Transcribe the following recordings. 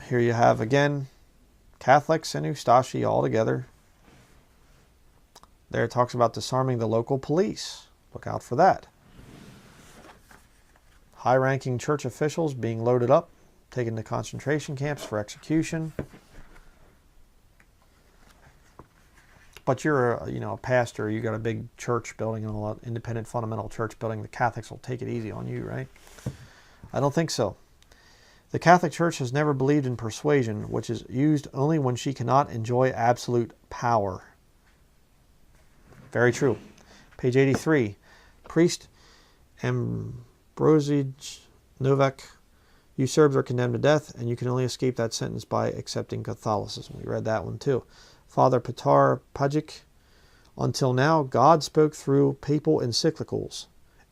Here you have, again, Catholics and Ustashi all together. There it talks about disarming the local police. Look out for that. High-ranking church officials being loaded up, taken to concentration camps for execution. But you're a pastor, you got a big church building and all that, independent fundamental church building. The Catholics will take it easy on you, right? I don't think so. The Catholic Church has never believed in persuasion, which is used only when she cannot enjoy absolute power. Very true. Page 83. Priest Ambrosij Novak, you Serbs are condemned to death, and you can only escape that sentence by accepting Catholicism. We read that one too. Father Petar Pajic, until now, God spoke through papal encyclicals,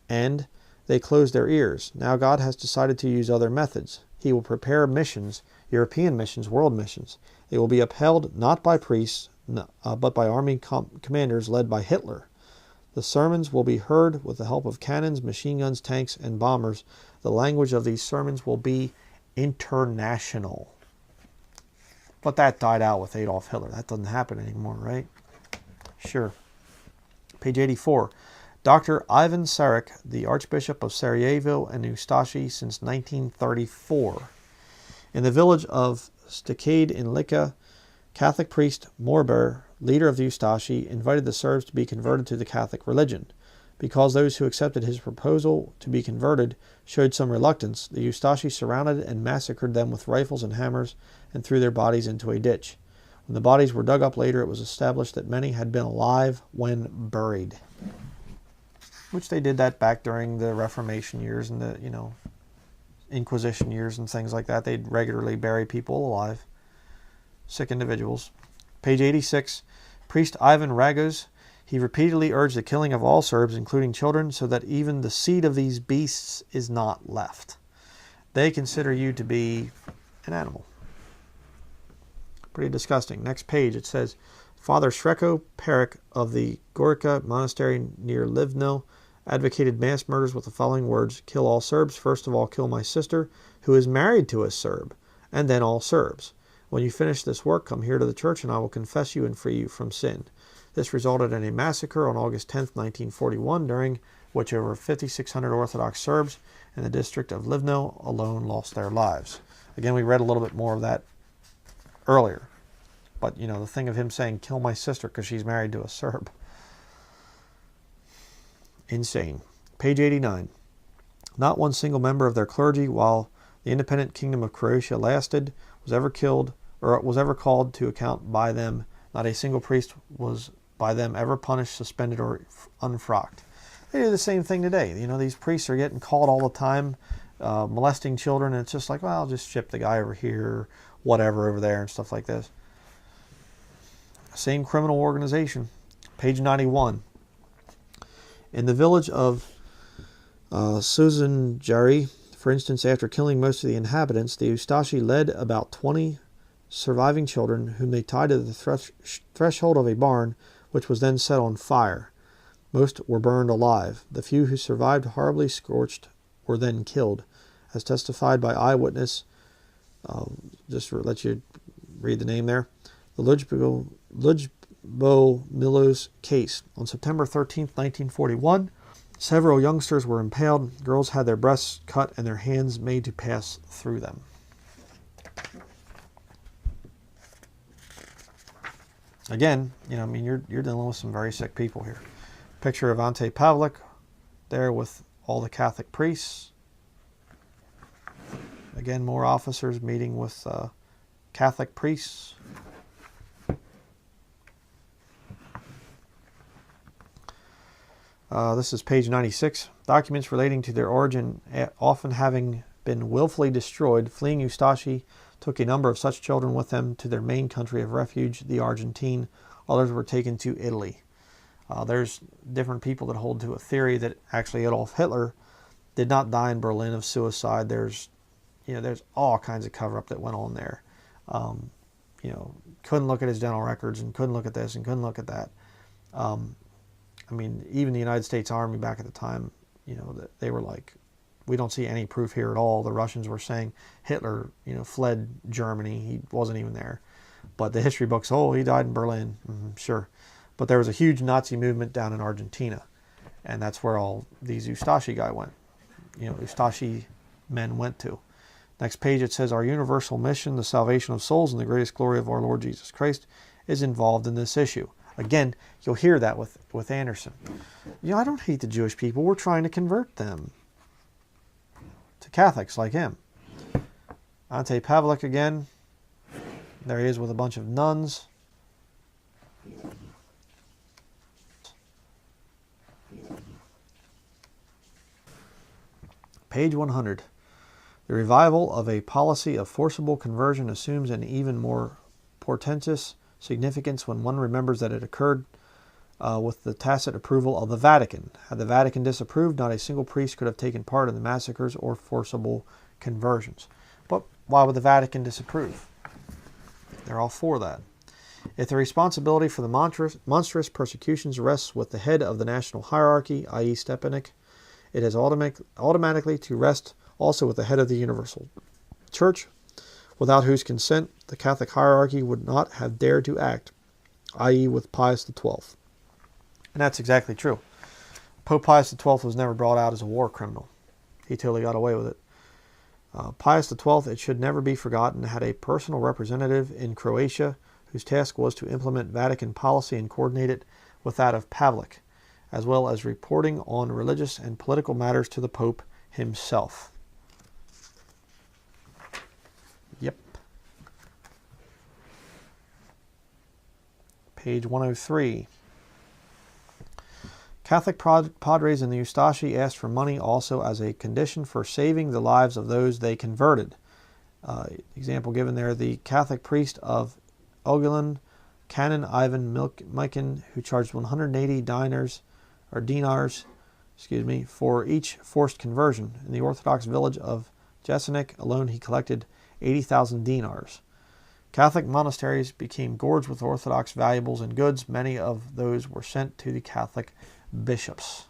and they closed their ears. Now God has decided to use other methods. He will prepare missions, European missions, world missions. They will be upheld not by priests, but by army commanders led by Hitler. The sermons will be heard with the help of cannons, machine guns, tanks, and bombers. The language of these sermons will be international. But that died out with Adolf Hitler. That doesn't happen anymore, right? Sure. Page 84. Dr. Ivan Sarek, the Archbishop of Sarajevo and Ustashi since 1934. In the village of Stakade in Lika, Catholic priest Morber, leader of the Ustashi, invited the Serbs to be converted to the Catholic religion. Because those who accepted his proposal to be converted showed some reluctance, the Ustashi surrounded and massacred them with rifles and hammers and threw their bodies into a ditch. When the bodies were dug up later, it was established that many had been alive when buried. Which they did that back during the Reformation years and the, Inquisition years and things like that. They'd regularly bury people alive. Sick individuals. Page 86. Priest Ivan Ragos, he repeatedly urged the killing of all Serbs, including children, so that even the seed of these beasts is not left. They consider you to be an animal. Pretty disgusting. Next page, it says, Father Sreko Peric of the Gorica Monastery near Livno advocated mass murders with the following words: kill all Serbs, first of all kill my sister, who is married to a Serb, and then all Serbs. When you finish this work, come here to the church and I will confess you and free you from sin. This resulted in a massacre on August 10th, 1941, during which over 5,600 Orthodox Serbs in the district of Livno alone lost their lives. Again, we read a little bit more of that earlier. But, the thing of him saying, kill my sister because she's married to a Serb. Insane. Page 89. Not one single member of their clergy, while the independent kingdom of Croatia lasted, was ever killed or was ever called to account by them. Not a single priest was by them ever punished, suspended, or unfrocked. They do the same thing today. These priests are getting called all the time, molesting children, and it's just like, well, I'll just ship the guy over here, whatever, over there, and stuff like this. Same criminal organization. Page 91. In the village of Suzanjari, for instance, after killing most of the inhabitants, the Ustashi led about 20 surviving children, whom they tied to the threshold of a barn, which was then set on fire. Most were burned alive. The few who survived, horribly scorched, were then killed. As testified by eyewitness, just to let you read the name there, the Ljubomilo Milos case. On September 13th, 1941, several youngsters were impaled. Girls had their breasts cut and their hands made to pass through them. Again, you're dealing with some very sick people here. Picture of Ante Pavlik there with all the Catholic priests. Again, more officers meeting with Catholic priests. This is page 96. Documents relating to their origin often having been willfully destroyed, fleeing Ustashi took a number of such children with them to their main country of refuge, the Argentine. Others were taken to Italy. There's different people that hold to a theory that actually Adolf Hitler did not die in Berlin of suicide. There's all kinds of cover-up that went on there. Couldn't look at his dental records and couldn't look at this and couldn't look at that. Even the United States Army back at the time, they were like we don't see any proof here at all. The Russians were saying Hitler, fled Germany. He wasn't even there. But the history books, he died in Berlin. Sure. But there was a huge Nazi movement down in Argentina. And that's where all these Ustashi guy went. Ustashi men went to. Next page it says, our universal mission, the salvation of souls and the greatest glory of our Lord Jesus Christ, is involved in this issue. Again, you'll hear that with Anderson. I don't hate the Jewish people. We're trying to convert them to Catholics like him. Ante Pavlik again. There he is with a bunch of nuns. Page 100. The revival of a policy of forcible conversion assumes an even more portentous significance when one remembers that it occurred with the tacit approval of the Vatican. Had the Vatican disapproved, not a single priest could have taken part in the massacres or forcible conversions. But why would the Vatican disapprove? They're all for that. If the responsibility for the monstrous persecutions rests with the head of the national hierarchy, i.e. Stepanek, it has automatically to rest also with the head of the universal church, without whose consent the Catholic hierarchy would not have dared to act, i.e. with Pius XII. And that's exactly true. Pope Pius XII was never brought out as a war criminal. He totally got away with it. Pius XII, it should never be forgotten, had a personal representative in Croatia whose task was to implement Vatican policy and coordinate it with that of Pavlik, as well as reporting on religious and political matters to the Pope himself. Yep. Page 103. Catholic padres in the Ustashi asked for money also as a condition for saving the lives of those they converted. Example given there, the Catholic priest of Ogulin, Canon Ivan Mikan, who charged 180 dinars for each forced conversion. In the Orthodox village of Jesenik alone, he collected 80,000 dinars. Catholic monasteries became gorged with Orthodox valuables and goods. Many of those were sent to the Catholic bishops.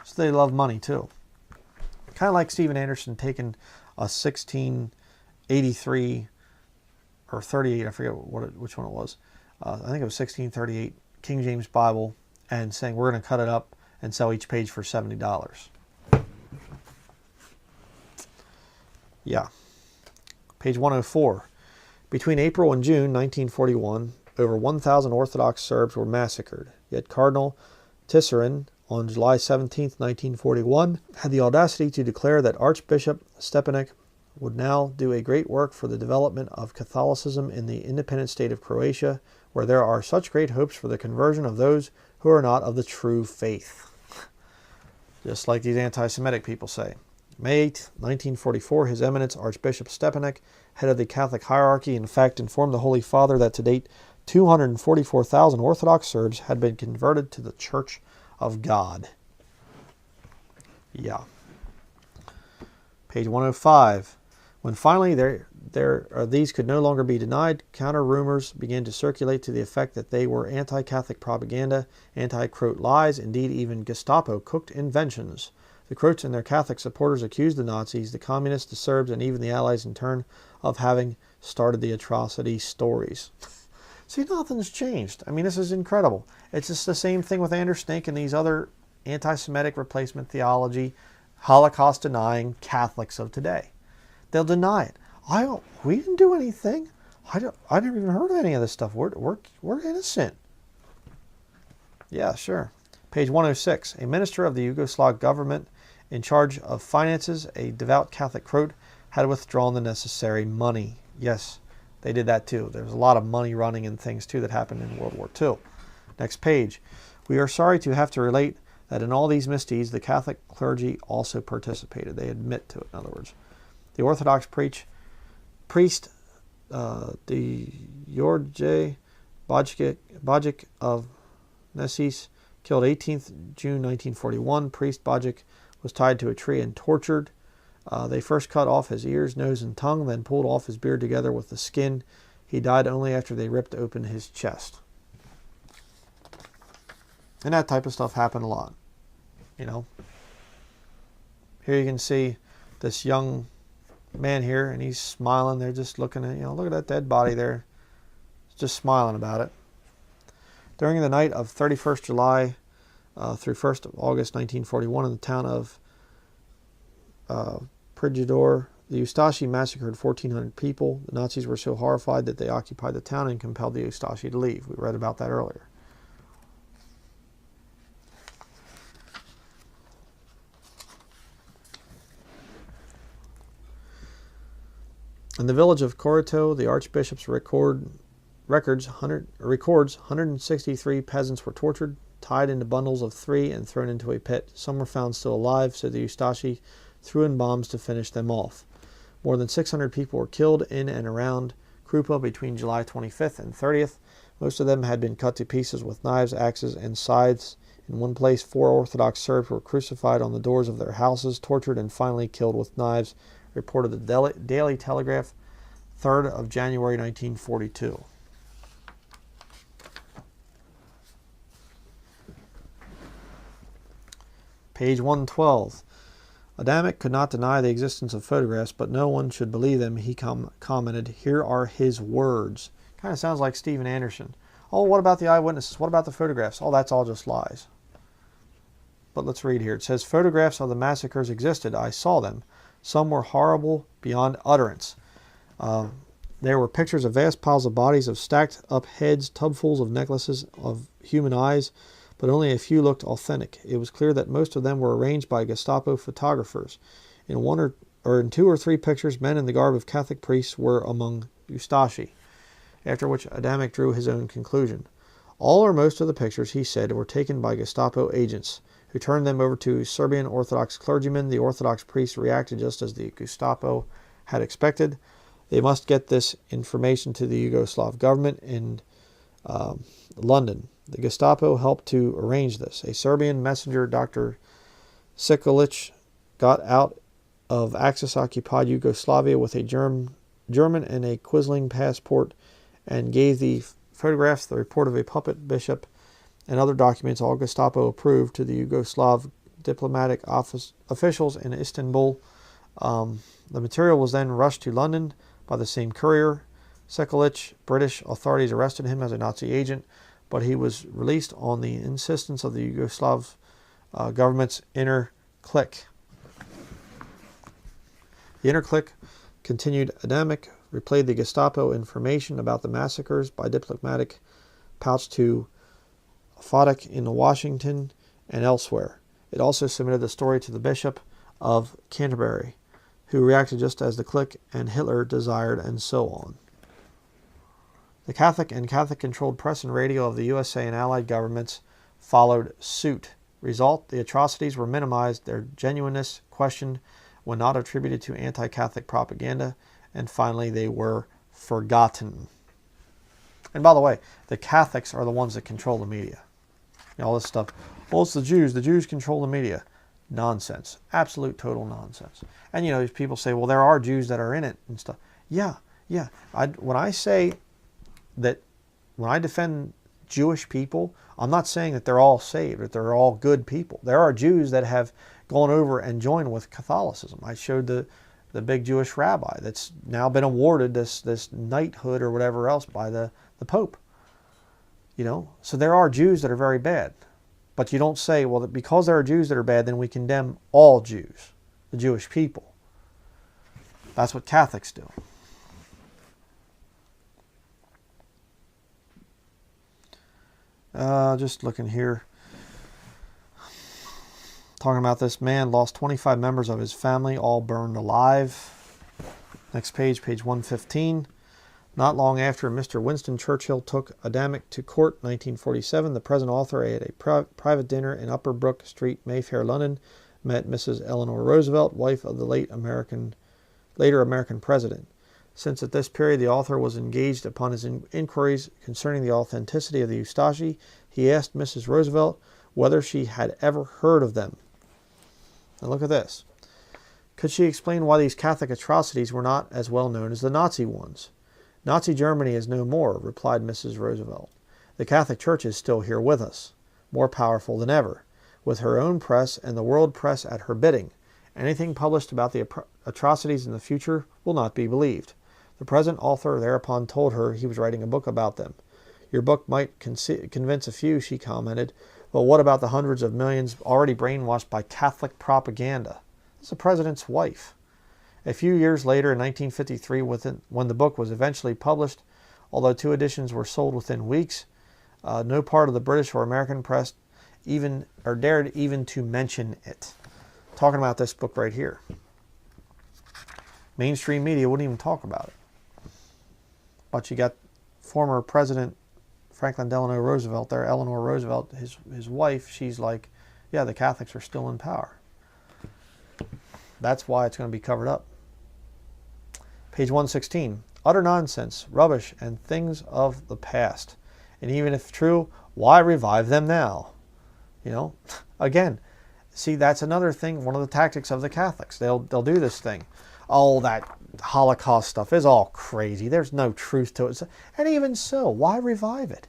So they love money too. Kind of like Stephen Anderson taking a 1683 or 38, I forget which one it was. I think it was 1638 King James Bible, and saying we're going to cut it up and sell each page for $70. Yeah. Page 104. Between April and June 1941, over 1,000 Orthodox Serbs were massacred. Yet Cardinal Tisserin, on July 17, 1941, had the audacity to declare that Archbishop Stepanek would now do a great work for the development of Catholicism in the independent state of Croatia, where there are such great hopes for the conversion of those who are not of the true faith. Just like these anti-Semitic people say. May 8, 1944, His Eminence Archbishop Stepanek, head of the Catholic hierarchy, in fact informed the Holy Father that to date 244,000 Orthodox Serbs had been converted to the Church of God. Yeah. Page 105. When finally these could no longer be denied, counter rumors began to circulate to the effect that they were anti-Catholic propaganda, anti-Croat lies, indeed even Gestapo cooked inventions. The Croats and their Catholic supporters accused the Nazis, the Communists, the Serbs, and even the Allies in turn of having started the atrocity stories. See, nothing's changed. I mean, this is incredible. It's just the same thing with Anders Snake and these other anti-Semitic replacement theology, Holocaust-denying Catholics of today. They'll deny it. We didn't do anything. I never even heard of any of this stuff. We're innocent. Yeah, sure. Page 106. A minister of the Yugoslav government in charge of finances, a devout Catholic Croat, had withdrawn the necessary money. Yes, they did that too. There was a lot of money running and things too that happened in World War II. Next page. We are sorry to have to relate that in all these misdeeds, the Catholic clergy also participated. They admit to it, in other words. The Orthodox priest, George Bajic of Nesis, killed 18th June 1941. Priest Bajic was tied to a tree and tortured. They first cut off his ears, nose, and tongue, then pulled off his beard together with the skin. He died only after they ripped open his chest. And that type of stuff happened a lot, you know. Here you can see this young man here, and he's smiling. They're just looking at, look at that dead body there. Just smiling about it. During the night of 31st July through 1st of August 1941 in the town of Prigidor, the Ustashi massacred 1,400 people. The Nazis were so horrified that they occupied the town and compelled the Ustashi to leave. We read about that earlier. In the village of Korito, the Archbishop's records 163 peasants were tortured, tied into bundles of 3, and thrown into a pit. Some were found still alive, so the Ustashi threw in bombs to finish them off. More than 600 people were killed in and around Krupa between July 25th and 30th. Most of them had been cut to pieces with knives, axes, and scythes. In one place, 4 Orthodox Serbs were crucified on the doors of their houses, tortured, and finally killed with knives, reported the Daily Telegraph, 3rd of January 1942. Page 112. Adamic could not deny the existence of photographs, but no one should believe them. He commented, "Here are his words." Kind of sounds like Steven Anderson. Oh, what about the eyewitnesses? What about the photographs? Oh, that's all just lies. But let's read here. It says, photographs of the massacres existed. I saw them. Some were horrible beyond utterance. There were pictures of vast piles of bodies, of stacked up heads, tubfuls of necklaces of human eyes, but only a few looked authentic. It was clear that most of them were arranged by Gestapo photographers. In 2 or 3 pictures, men in the garb of Catholic priests were among Ustashi. After which Adamic drew his own conclusion. All or most of the pictures, he said, were taken by Gestapo agents, who turned them over to Serbian Orthodox clergymen. The Orthodox priests reacted just as the Gestapo had expected. They must get this information to the Yugoslav government in London. The Gestapo helped to arrange this. A Serbian messenger, Dr. Sekulic, got out of Axis-occupied Yugoslavia with a German and a Quisling passport and gave the photographs, the report of a puppet bishop, and other documents, all Gestapo approved, to the Yugoslav diplomatic officials in Istanbul. The material was then rushed to London by the same courier. Sekulic, British authorities arrested him as a Nazi agent, but he was released on the insistence of the Yugoslav government's inner clique. The inner clique, continued Adamic, replayed the Gestapo information about the massacres by diplomatic pouch to Fadak in Washington and elsewhere. It also submitted the story to the Bishop of Canterbury, who reacted just as the clique and Hitler desired, and so on. The Catholic and Catholic-controlled press and radio of the USA and Allied governments followed suit. Result, the atrocities were minimized, their genuineness questioned when not attributed to anti-Catholic propaganda, and finally they were forgotten. And by the way, the Catholics are the ones that control the media. All this stuff. Well, it's the Jews control the media. Nonsense. Absolute total nonsense. And people say, well, there are Jews that are in it and stuff. Yeah. When I say that, when I defend Jewish people, I'm not saying that they're all saved, that they're all good people. There are Jews that have gone over and joined with Catholicism. I showed the big Jewish rabbi that's now been awarded this knighthood or whatever else by the Pope. So there are Jews that are very bad. But you don't say, well, that because there are Jews that are bad, then we condemn all Jews, the Jewish people. That's what Catholics do. Just looking here. Talking about this man lost 25 members of his family, all burned alive. Next page, page 115. Not long after Mr. Winston Churchill took Adamic to court, 1947, the present author at a private dinner in Upper Brook Street, Mayfair, London, met Mrs. Eleanor Roosevelt, wife of the later American president. Since at this period the author was engaged upon his inquiries concerning the authenticity of the Ustashi, he asked Mrs. Roosevelt whether she had ever heard of them. Now look at this. Could she explain why these Catholic atrocities were not as well known as the Nazi ones? Nazi Germany is no more, replied Mrs. Roosevelt. The Catholic Church is still here with us, more powerful than ever, with her own press and the world press at her bidding, Anything published about the atrocities in the future will not be believed. The present author thereupon told her he was writing a book about them. Your book might convince a few, she commented, but what about the hundreds of millions already brainwashed by Catholic propaganda? It's the president's wife. A few years later, in 1953, when the book was eventually published, although 2 editions were sold within weeks, no part of the British or American press dared even to mention it. Talking about this book right here. Mainstream media wouldn't even talk about it. But you got former President Franklin Delano Roosevelt there, Eleanor Roosevelt, his wife, she's like, yeah, the Catholics are still in power. That's why it's going to be covered up. Page 116. Utter nonsense, rubbish, and things of the past. And even if true, why revive them now? Again, see, that's another thing, one of the tactics of the Catholics. They'll do this thing. Oh, that Holocaust stuff is all crazy. There's no truth to it. And even so, why revive it?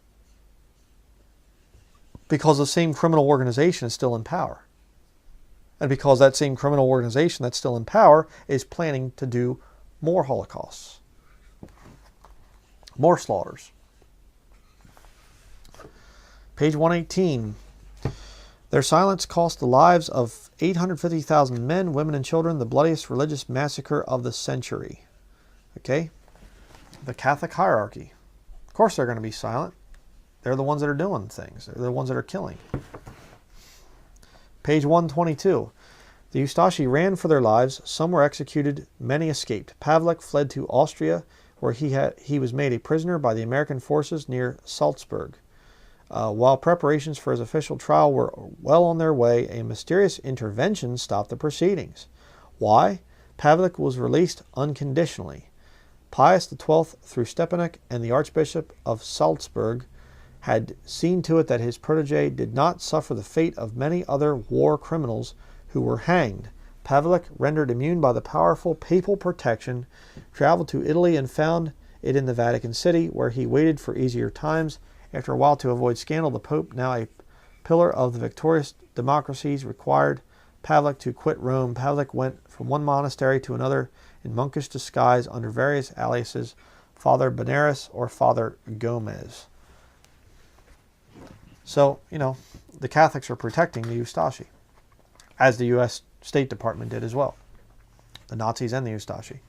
Because the same criminal organization is still in power. And because that same criminal organization that's still in power is planning to do more Holocausts. More slaughters. Page 118. Their silence cost the lives of 850,000 men, women, and children, the bloodiest religious massacre of the century. Okay? The Catholic hierarchy. Of course they're going to be silent. They're the ones that are doing things. They're the ones that are killing. Page 122. The Eustachi ran for their lives. Some were executed. Many escaped. Pavlik fled to Austria, where he was made a prisoner by the American forces near Salzburg. While preparations for his official trial were well on their way, a mysterious intervention stopped the proceedings. Why? Pavlik was released unconditionally. Pius XII, through Stepanek and the Archbishop of Salzburg, had seen to it that his protege did not suffer the fate of many other war criminals who were hanged. Pavlik, rendered immune by the powerful papal protection, traveled to Italy and found it in the Vatican City, where he waited for easier times. After a while, to avoid scandal, the Pope, now a pillar of the victorious democracies, required Pavlik to quit Rome. Pavlik went from one monastery to another in monkish disguise under various aliases, Father Benares or Father Gomez. So, the Catholics are protecting the Eustachi, as the U.S. State Department did as well. The Nazis and the Eustachi.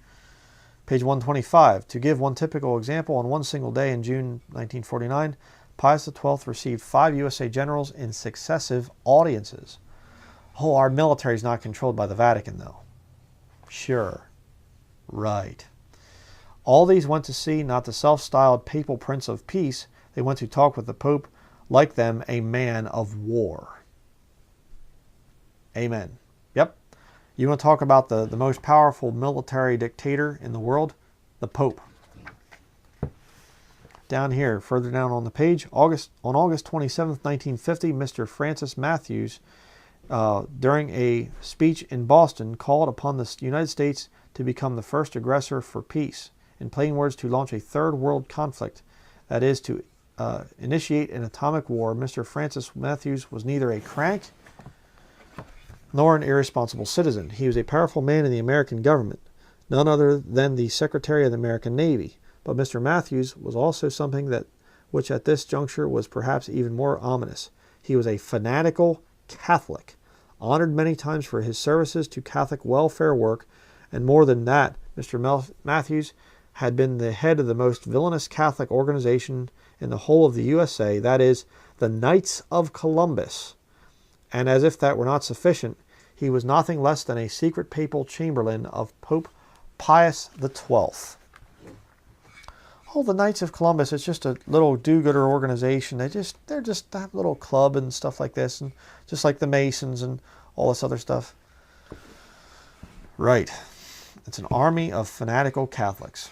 Page 125. To give one typical example, on one single day in June 1949, Pius XII received 5 USA generals in successive audiences. Oh, our military is not controlled by the Vatican, though. Sure. Right. All these went to see not the self-styled papal Prince of Peace. They went to talk with the Pope, like them, a man of war. Amen. Yep. You want to talk about the most powerful military dictator in the world? The Pope. Down here, further down on the page, on August 27th, 1950, Mr. Francis Matthews, during a speech in Boston, called upon the United States to become the first aggressor for peace. In plain words, to launch a third world conflict, that is, to initiate an atomic war. Mr. Francis Matthews was neither a crank nor an irresponsible citizen. He was a powerful man in the American government, none other than the Secretary of the American Navy. But Mr. Matthews was also something which at this juncture was perhaps even more ominous. He was a fanatical Catholic, honored many times for his services to Catholic welfare work, and more than that, Mr. Matthews had been the head of the most villainous Catholic organization in the whole of the USA, that is, the Knights of Columbus. And as if that were not sufficient, he was nothing less than a secret papal chamberlain of Pope Pius XII. Oh, the Knights of Columbus, it's just a little do-gooder organization. They're just that little club and stuff like this, and just like the Masons and all this other stuff. Right. It's an army of fanatical Catholics.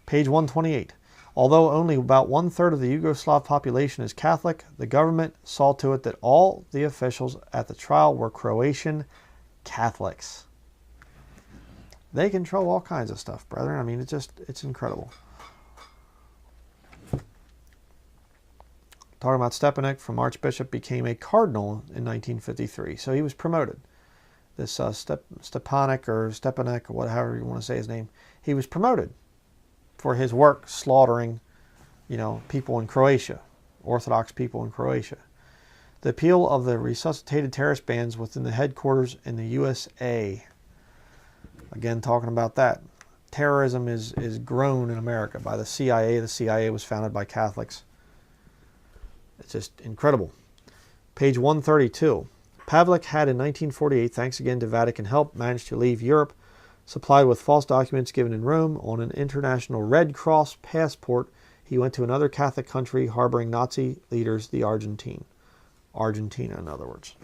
Page 128. Although only about 1/3 of the Yugoslav population is Catholic, the government saw to it that all the officials at the trial were Croatian Catholics. They control all kinds of stuff, brethren. I mean, it's incredible. Talking about Stepanek, from Archbishop became a cardinal in 1953. So he was promoted. Stepanek or whatever you want to say his name, he was promoted for his work slaughtering, people in Croatia, Orthodox people in Croatia. The appeal of the resuscitated terrorist bands within the headquarters in the USA. Again, talking about that. Terrorism is grown in America by the CIA. The CIA was founded by Catholics. It's just incredible. Page 132. Pavlik had in 1948, thanks again to Vatican help, managed to leave Europe, supplied with false documents given in Rome on an international Red Cross passport. He went to another Catholic country harboring Nazi leaders, the Argentina, in other words.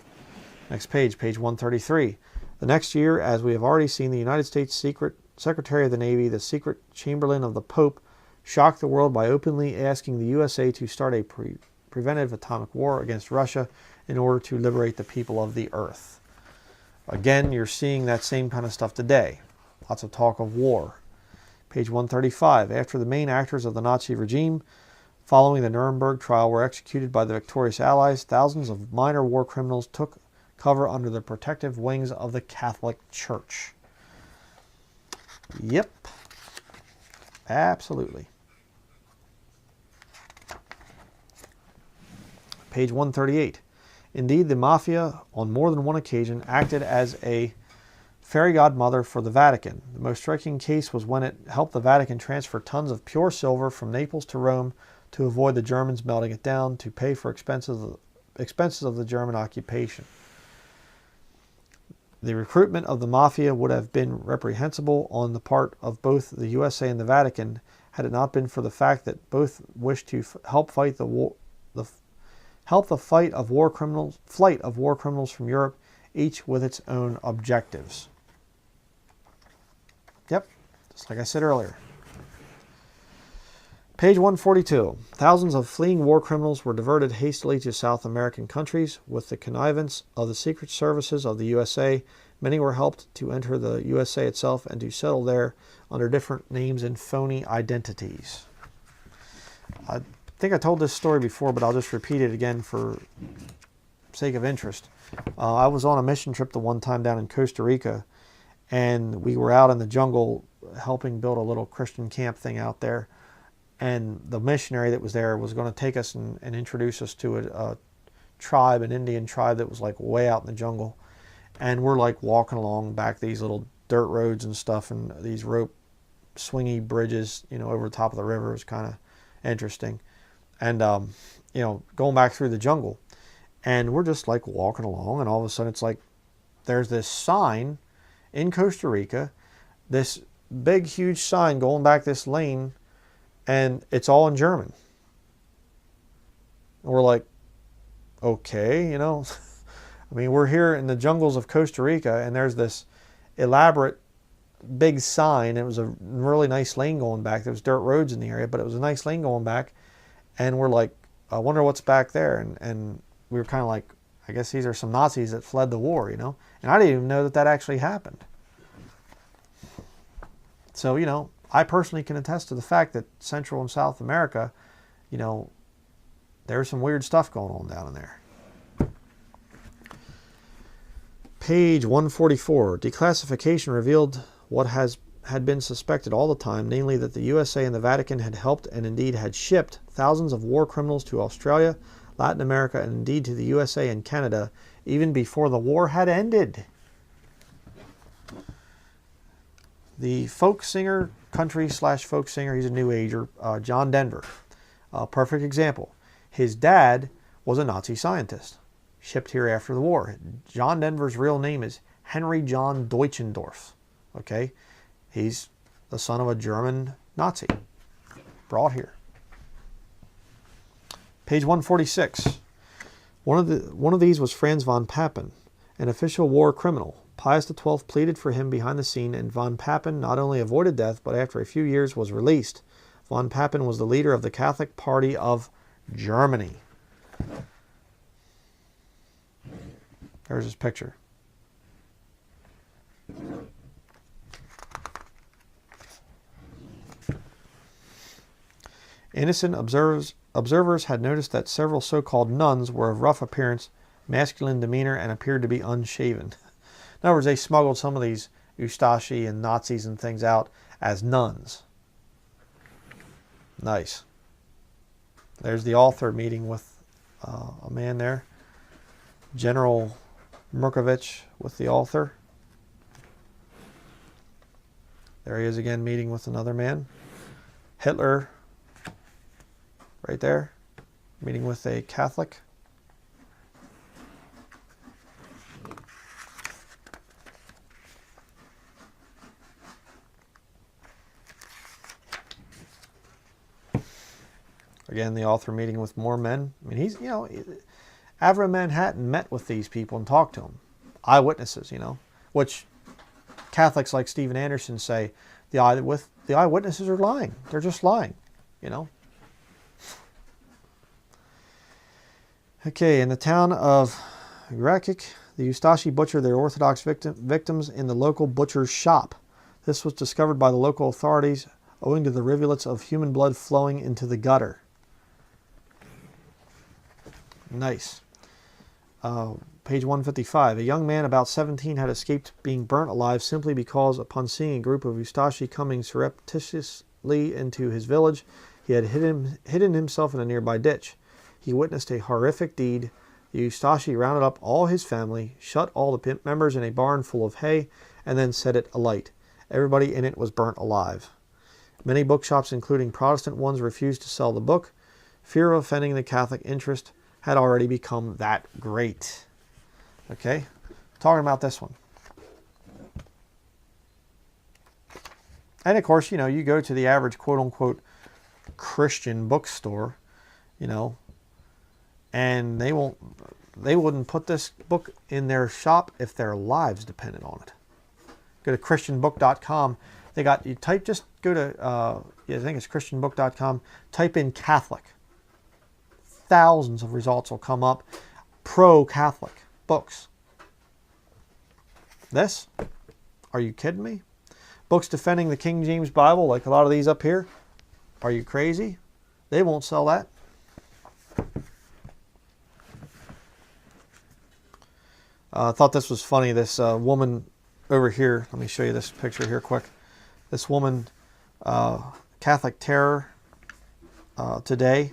Next page, page 133. The next year, as we have already seen, the United States Secret Secretary of the Navy, the secret Chamberlain of the Pope, shocked the world by openly asking the USA to start a preventive atomic war against Russia in order to liberate the people of the earth. Again, you're seeing that same kind of stuff today. Lots of talk of war. Page 135. After the main actors of the Nazi regime following the Nuremberg trial were executed by the victorious Allies, thousands of minor war criminals took cover under the protective wings of the Catholic Church. Yep. Absolutely. Page 138. Indeed, the Mafia, on more than one occasion, acted as a fairy godmother for the Vatican. The most striking case was when it helped the Vatican transfer tons of pure silver from Naples to Rome to avoid the Germans melting it down to pay for expenses of the German occupation. The recruitment of the Mafia would have been reprehensible on the part of both the USA and the Vatican had it not been for the fact that both wished to help fight the flight of war criminals from Europe, each with its own objectives. Yep, just like I said earlier. Page 142. Thousands of fleeing war criminals were diverted hastily to South American countries with the connivance of the secret services of the USA. Many were helped to enter the USA itself and to settle there under different names and phony identities. I think I told this story before, but I'll just repeat it again for sake of interest. I was on a mission trip the one time down in Costa Rica, and we were out in the jungle helping build a little Christian camp thing out there. And the missionary that was there was going to take us and introduce us to a tribe, an Indian tribe that was like way out in the jungle. And we're like walking along back these little dirt roads and stuff, and these rope swingy bridges, over the top of the river. It was kind of interesting. And, going back through the jungle. And we're just like walking along, and all of a sudden it's like there's this sign in Costa Rica, this big, huge sign going back this lane, and it's all in German. And we're like, okay, I mean, we're here in the jungles of Costa Rica, and there's this elaborate big sign. It was a really nice lane going back. There was dirt roads in the area, but it was a nice lane going back. And we're like, I wonder what's back there. And we were kind of like, I guess these are some Nazis that fled the war, And I didn't even know that actually happened. So, I personally can attest to the fact that Central and South America, there's some weird stuff going on down in there. Page 144. Declassification revealed what had been suspected all the time, namely that the USA and the Vatican had helped and indeed had shipped thousands of war criminals to Australia, Latin America, and indeed to the USA and Canada even before the war had ended. The folk singer, country/folk singer, he's a new ager, John Denver. Perfect example. His dad was a Nazi scientist, shipped here after the war. John Denver's real name is Henry John Deutschendorf. Okay? He's the son of a German Nazi, brought here. Page 146. One of these was Franz von Papen, an official war criminal. Pius XII pleaded for him behind the scene, and von Papen not only avoided death, but after a few years was released. Von Papen was the leader of the Catholic Party of Germany. There's his picture. Innocent observers had noticed that several so-called nuns were of rough appearance, masculine demeanor, and appeared to be unshaven. In other words, they smuggled some of these Ustashi and Nazis and things out as nuns. Nice. There's the author meeting with a man there. General Murkovich with the author. There he is again meeting with another man. Hitler, right there, meeting with a Catholic. Again, the author meeting with more men. I mean, he's, you know, Avram Manhattan met with these people and talked to them. Eyewitnesses, you know, which Catholics like Stephen Anderson say the eyewitnesses are lying. They're just lying, you know. Okay, in the town of Grakik, the Ustashi butchered their Orthodox victims in the local butcher's shop. This was discovered by the local authorities owing to the rivulets of human blood flowing into the gutter. Nice. Page 155. A young man about 17 had escaped being burnt alive simply because, upon seeing a group of Ustashi coming surreptitiously into his village, he had hidden himself in a nearby ditch. He witnessed a horrific deed. The Ustashi rounded up all his family, shut all the members in a barn full of hay, and then set it alight. Everybody in it was burnt alive. Many bookshops, including Protestant ones, refused to sell the book. Fear of offending the Catholic interest had already become that great. Okay, talking about this one. And of course, you know, you go to the average quote-unquote Christian bookstore, you know, and they wouldn't put this book in their shop if their lives depended on it. Go to christianbook.com. They got, you type, just go to, I think it's christianbook.com, type in Catholic. Thousands of results will come up. Pro-Catholic books. This? Are you kidding me? Books defending the King James Bible, like a lot of these up here. Are you crazy? They won't sell that. I thought this was funny. This woman over here, let me show you this picture here quick. This woman, Catholic Terror Today,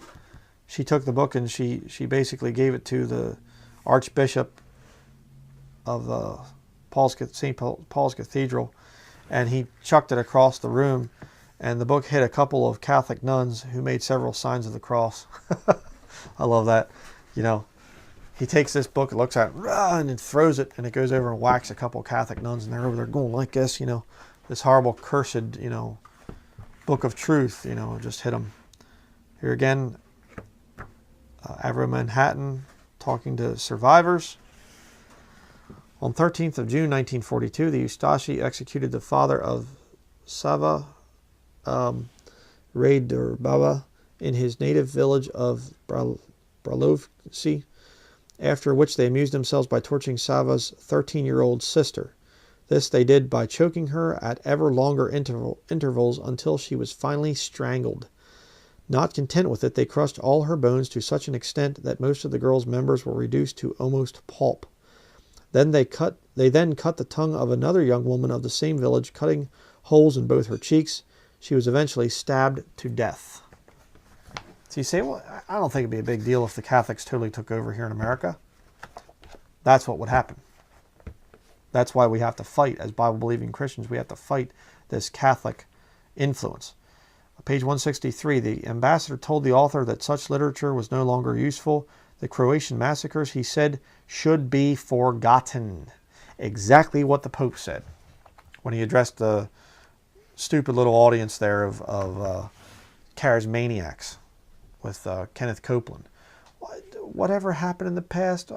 she took the book and she basically gave it to the Archbishop of St. Paul's Cathedral, and he chucked it across the room, and the book hit a couple of Catholic nuns who made several signs of the cross. I love that. You know, he takes this book, looks at it, and then throws it, and it goes over and whacks a couple of Catholic nuns, and they're over there going like this, you know, this horrible, cursed, you know, book of truth, you know, just hit them. Here again, Avram Manhattan talking to survivors. On 13th of June 1942, the Ustashi executed the father of Sava Raid Baba in his native village of Bralovci, after which they amused themselves by torturing Sava's 13-year-old sister. This they did by choking her at ever longer intervals until she was finally strangled. Not content with it, they crushed all her bones to such an extent that most of the girl's members were reduced to almost pulp. Then they cut the tongue of another young woman of the same village, cutting holes in both her cheeks. She was eventually stabbed to death. So you say, well, I don't think it'd be a big deal if the Catholics totally took over here in America. That's what would happen. That's why we have to fight, as Bible-believing Christians, we have to fight this Catholic influence. Page 163, the ambassador told the author that such literature was no longer useful. The Croatian massacres, he said, should be forgotten. Exactly what the Pope said when he addressed the stupid little audience there of charismaniacs with Kenneth Copeland. Whatever happened in the past,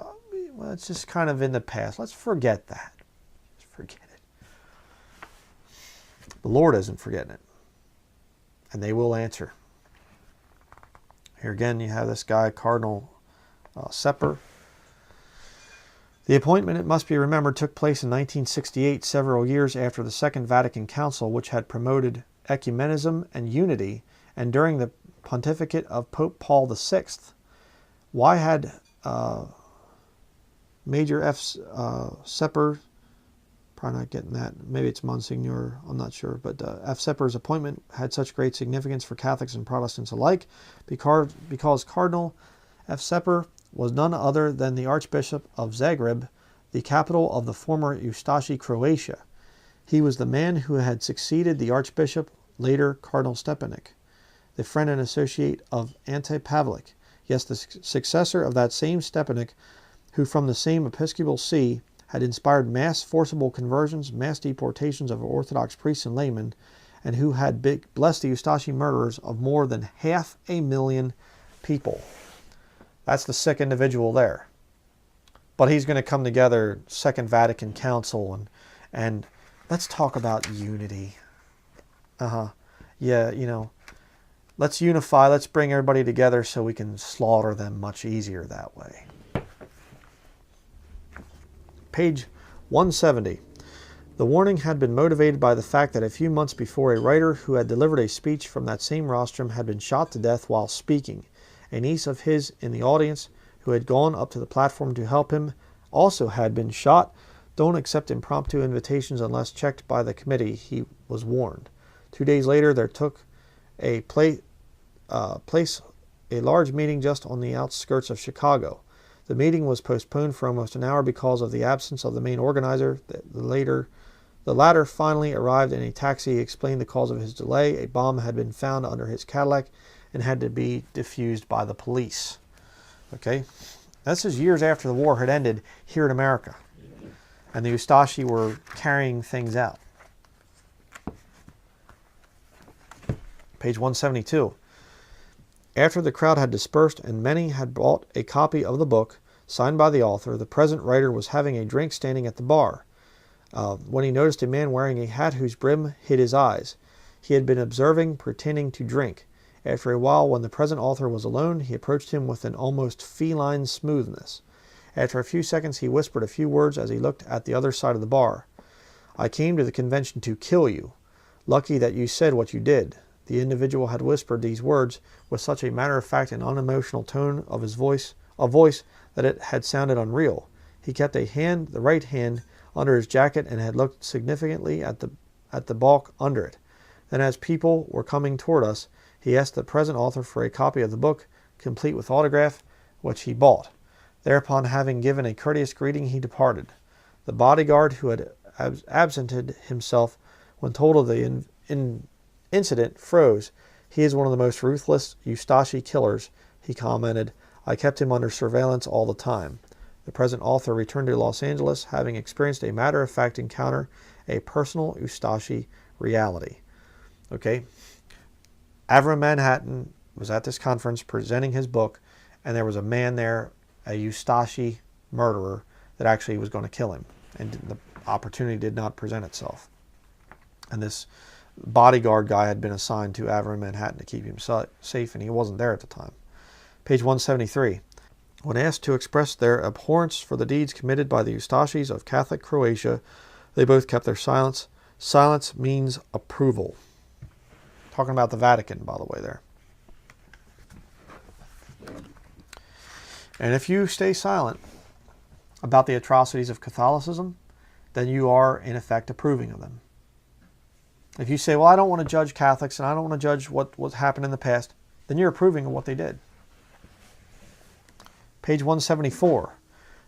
well, it's just kind of in the past. Let's forget that. Let's forget it. The Lord isn't forgetting it. And they will answer. Here again, you have this guy, Cardinal Sepper. The appointment, it must be remembered, took place in 1968, several years after the Second Vatican Council, which had promoted ecumenism and unity, and during the pontificate of Pope Paul VI. Why had Major F. Sepper Probably not getting that. Maybe it's Monsignor, I'm not sure. But F. Sepper's appointment had such great significance for Catholics and Protestants alike because Cardinal F. Sepper was none other than the Archbishop of Zagreb, the capital of the former Ustashi, Croatia. He was the man who had succeeded the Archbishop, later Cardinal Stepanek, the friend and associate of Ante Pavlik, yes, the successor of that same Stepanek, who from the same episcopal see had inspired mass forcible conversions, mass deportations of Orthodox priests and laymen, and who had blessed the Ustashi murderers of more than 500,000 people. That's the sick individual there. But he's going to come together, Second Vatican Council, and let's talk about unity. Yeah, you know, let's unify, let's bring everybody together so we can slaughter them much easier that way. Page 170. The warning had been motivated by the fact that a few months before a writer who had delivered a speech from that same rostrum had been shot to death while speaking. A niece of his in the audience, who had gone up to the platform to help him, also had been shot. Don't accept impromptu invitations unless checked by the committee, he was warned. 2 days later, there took place a large meeting just on the outskirts of Chicago. The meeting was postponed for almost an hour because of the absence of the main organizer. The latter finally arrived in a taxi. He explained the cause of his delay. A bomb had been found under his Cadillac and had to be defused by the police. Okay, this is years after the war had ended here in America, and the Ustashi were carrying things out. Page 172. After the crowd had dispersed and many had bought a copy of the book, signed by the author, the present writer was having a drink standing at the bar, when he noticed a man wearing a hat whose brim hid his eyes. He had been observing, pretending to drink. After a while, when the present author was alone, he approached him with an almost feline smoothness. After a few seconds, he whispered a few words as he looked at the other side of the bar. "I came to the convention to kill you. Lucky that you said what you did." The individual had whispered these words with such a matter-of-fact and unemotional tone of his voice, that it had sounded unreal. He kept the right hand, under his jacket and had looked significantly at the bulk under it. Then, as people were coming toward us, he asked the present author for a copy of the book, complete with autograph, which he bought. Thereupon, having given a courteous greeting, he departed. The bodyguard, who had absented himself when told of the incident, froze. "He is one of the most ruthless Ustashi killers," he commented. "I kept him under surveillance all the time." The present author returned to Los Angeles, having experienced a matter-of-fact encounter, a personal Ustashi reality. Okay. Avram Manhattan was at this conference presenting his book, and there was a man there, a Ustashi murderer, that actually was going to kill him, and the opportunity did not present itself. And this bodyguard guy had been assigned to Avram Manhattan to keep him safe, and he wasn't there at the time. Page 173. When asked to express their abhorrence for the deeds committed by the Ustashis of Catholic Croatia, they both kept their silence. Silence means approval. Talking about the Vatican, by the way, there. And if you stay silent about the atrocities of Catholicism, then you are, in effect, approving of them. If you say, well, I don't want to judge Catholics and I don't want to judge what happened in the past, then you're approving of what they did. Page 174.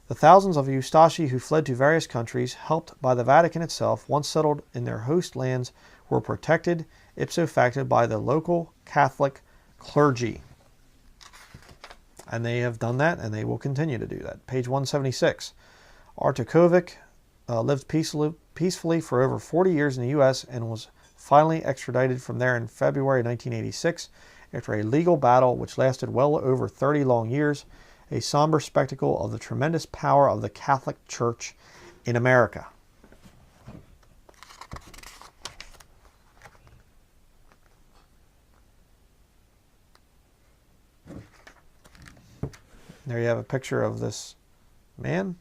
The thousands of Ustashi who fled to various countries, helped by the Vatican itself, once settled in their host lands, were protected ipso facto by the local Catholic clergy. And they have done that, and they will continue to do that. Page 176. Artukovic lived peacefully for over 40 years in the U.S. and was finally extradited from there in February 1986 after a legal battle which lasted well over 30 long years, a somber spectacle of the tremendous power of the Catholic Church in America. There you have a picture of this man.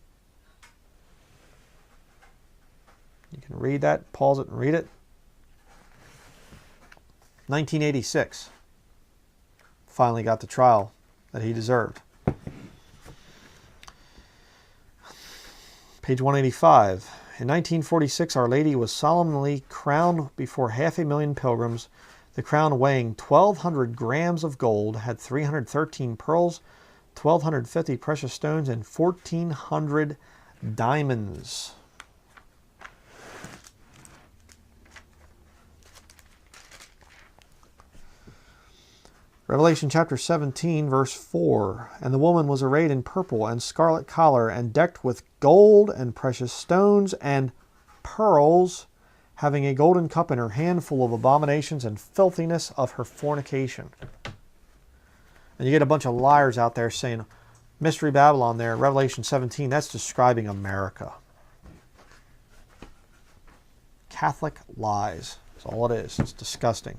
You can read that, pause it and read it. 1986. Finally got the trial that he deserved. Page 185. In 1946, Our Lady was solemnly crowned before 500,000 pilgrims. The crown, weighing 1,200 grams of gold, had 313 pearls, 1,250 precious stones, and 1,400 diamonds. Revelation chapter 17, verse 4. And the woman was arrayed in purple and scarlet collar, and decked with gold and precious stones and pearls, having a golden cup in her hand full of abominations and filthiness of her fornication. And you get a bunch of liars out there saying, Mystery Babylon there, Revelation 17, that's describing America. Catholic lies. That's all it is. It's disgusting.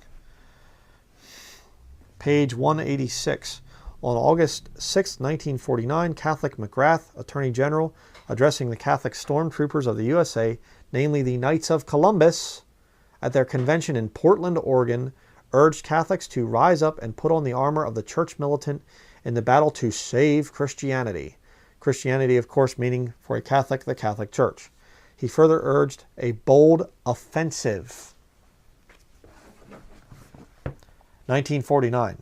Page 186. On August 6, 1949, Catholic McGrath, Attorney General, addressing the Catholic stormtroopers of the USA, namely the Knights of Columbus, at their convention in Portland, Oregon, urged Catholics to rise up and put on the armor of the church militant in the battle to save Christianity. Christianity, of course, meaning for a Catholic, the Catholic Church. He further urged a bold offensive. 1949,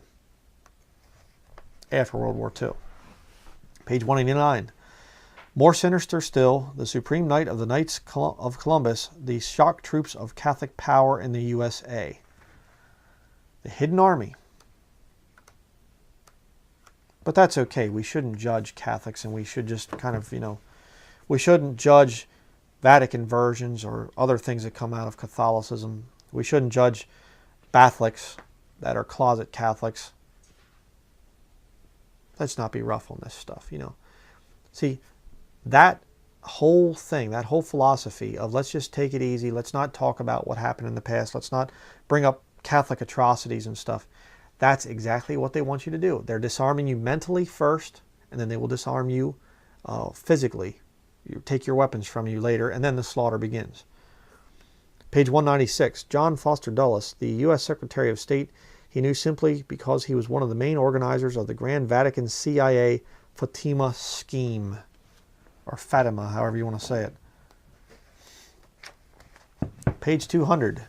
after World War II. Page 189. More sinister still, the Supreme Knight of the Knights of Columbus, the shock troops of Catholic power in the USA. The hidden army. But that's okay. We shouldn't judge Catholics, and we should just kind of, we shouldn't judge Vatican versions or other things that come out of Catholicism. We shouldn't judge Catholics that are closet Catholics. Let's not be rough on this stuff, See, that whole thing, that whole philosophy of let's just take it easy, let's not talk about what happened in the past, let's not bring up Catholic atrocities and stuff, that's exactly what they want you to do. They're disarming you mentally first, and then they will disarm you physically. You take your weapons from you later, and then the slaughter begins. Page 196. John Foster Dulles, the U.S. Secretary of State, he knew simply because he was one of the main organizers of the Grand Vatican CIA Fatima scheme, or Fatima, however you want to say it. Page 200.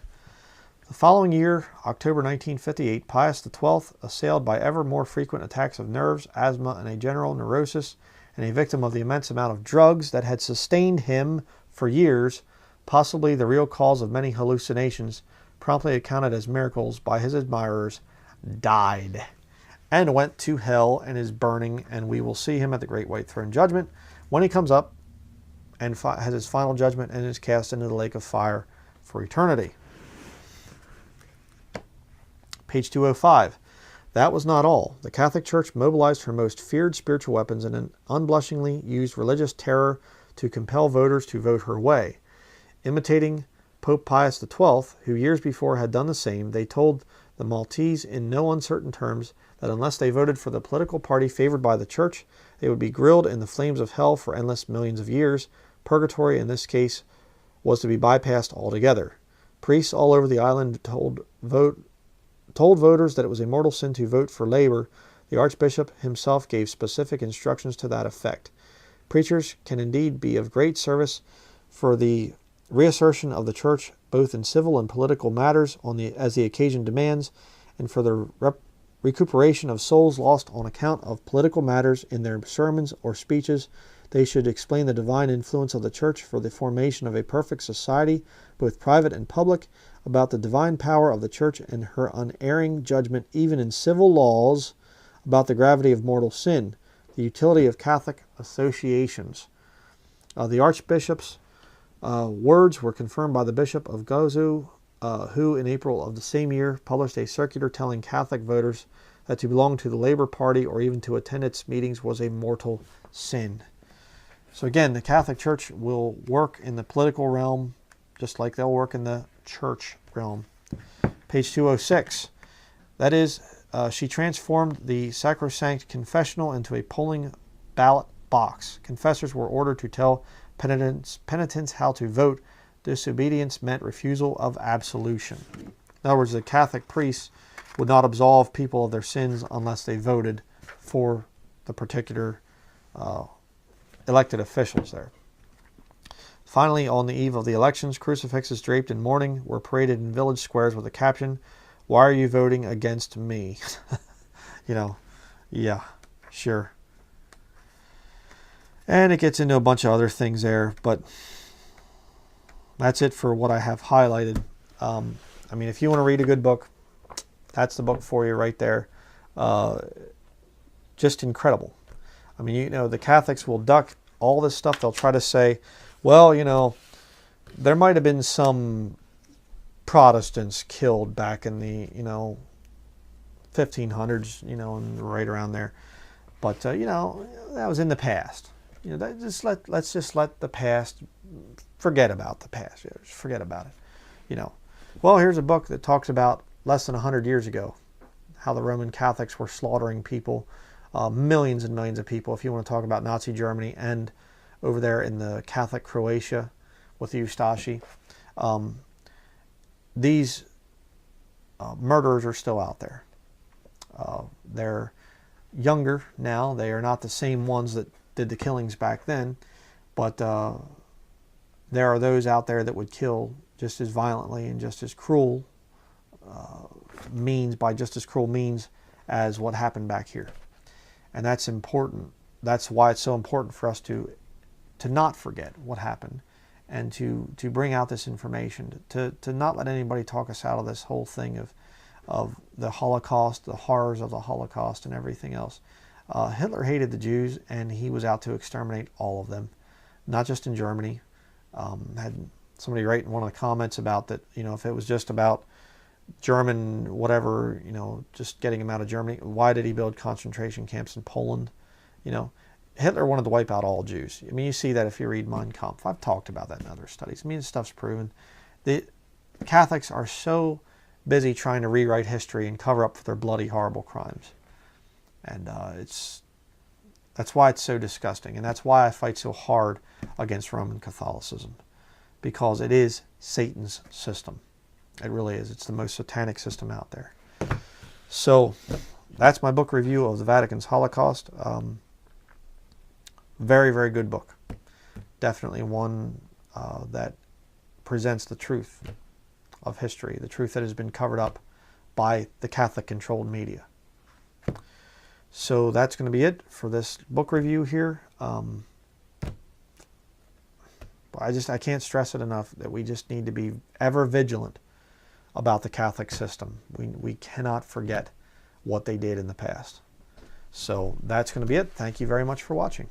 The following year, October 1958, Pius XII, assailed by ever more frequent attacks of nerves, asthma, and a general neurosis, and a victim of the immense amount of drugs that had sustained him for years, possibly the real cause of many hallucinations, promptly accounted as miracles by his admirers, died, and went to hell and is burning, and we will see him at the Great White Throne Judgment when he comes up and has his final judgment and is cast into the lake of fire for eternity. Page 205. That was not all. The Catholic Church mobilized her most feared spiritual weapons and unblushingly used religious terror to compel voters to vote her way. Imitating Pope Pius XII, who years before had done the same, they told the Maltese in no uncertain terms that unless they voted for the political party favored by the Church, they would be grilled in the flames of hell for endless millions of years. Purgatory, in this case, was to be bypassed altogether. Priests all over the island told voters that it was a mortal sin to vote for Labour. The Archbishop himself gave specific instructions to that effect. Preachers can indeed be of great service for the reassertion of the Church, both in civil and political matters, as the occasion demands, and for the recuperation of souls lost on account of political matters in their sermons or speeches. They should explain the divine influence of the Church for the formation of a perfect society, both private and public, about the divine power of the Church and her unerring judgment, even in civil laws, about the gravity of mortal sin, the utility of Catholic associations. The Archbishop's words were confirmed by the Bishop of Gozo, who in April of the same year published a circular telling Catholic voters that to belong to the Labour Party or even to attend its meetings was a mortal sin. So again, the Catholic Church will work in the political realm just like they'll work in the church realm. Page 206. That is, she transformed the sacrosanct confessional into a polling ballot box. Confessors were ordered to tell penitents how to vote. Disobedience meant refusal of absolution. In other words, the Catholic priests would not absolve people of their sins unless they voted for the particular elected officials there. Finally, on the eve of the elections, crucifixes draped in mourning were paraded in village squares with a caption, "Why are you voting against me?" You know, yeah, sure. And it gets into a bunch of other things there, but that's it for what I have highlighted. I mean, if you want to read a good book, that's the book for you right there. Just incredible. I mean, you know, the Catholics will duck all this stuff. They'll try to say, well, you know, there might have been some Protestants killed back in the, you know, 1500s, you know, and right around there. But, you know, that was in the past. You know, let's just let the past, forget about the past. Just forget about it. You know, well, here's a book that talks about less than 100 years ago, how the Roman Catholics were slaughtering people, millions and millions of people. If you want to talk about Nazi Germany and over there in the Catholic Croatia with Ustashi, these murderers are still out there. They're younger now. They are not the same ones that did the killings back then, but there are those out there that would kill just as violently and just as cruel means, by just as cruel means as what happened back here. And that's important. That's why it's so important for us to not forget what happened, and to bring out this information, to not let anybody talk us out of this whole thing of the Holocaust, the horrors of the Holocaust and everything else. Hitler hated the Jews, and he was out to exterminate all of them, not just in Germany. Had somebody write in one of the comments about that, you know, if it was just about German whatever, you know, just getting them out of Germany, why did he build concentration camps in Poland? You know, Hitler wanted to wipe out all Jews. I mean, you see that if you read Mein Kampf. I've talked about that in other studies. I mean, this stuff's proven. The Catholics are so busy trying to rewrite history and cover up for their bloody, horrible crimes. And that's why it's so disgusting. And that's why I fight so hard against Roman Catholicism. Because it is Satan's system. It really is. It's the most satanic system out there. So that's my book review of the Vatican's Holocaust. Very, very good book. Definitely one that presents the truth of history, the truth that has been covered up by the Catholic-controlled media. So that's going to be it for this book review here. I can't stress it enough that we just need to be ever vigilant about the Catholic system. We cannot forget what they did in the past. So that's going to be it. Thank you very much for watching.